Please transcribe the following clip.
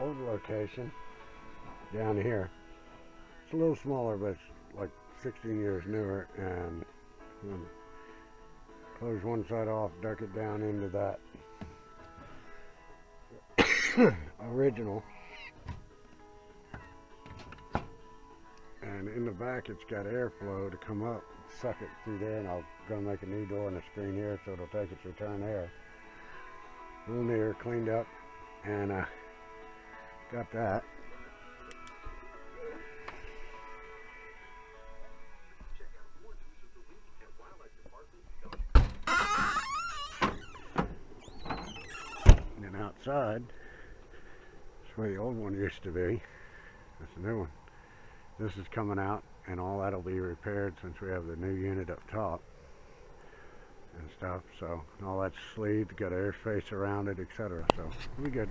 old location down here. It's a little smaller, but it's like 16 years newer, and close one side off, duck it down into that original, and in the back it's got airflow to come up, suck it through there, and I'm going to make a new door and a screen here so it'll take its return air. A little neater, cleaned up, and got that. And then outside, that's where the old one used to be. That's the new one. This is coming out, and all that'll be repaired since we have the new unit up top and stuff. So all that's sleeved, got air space around it, etc. So it'll be good.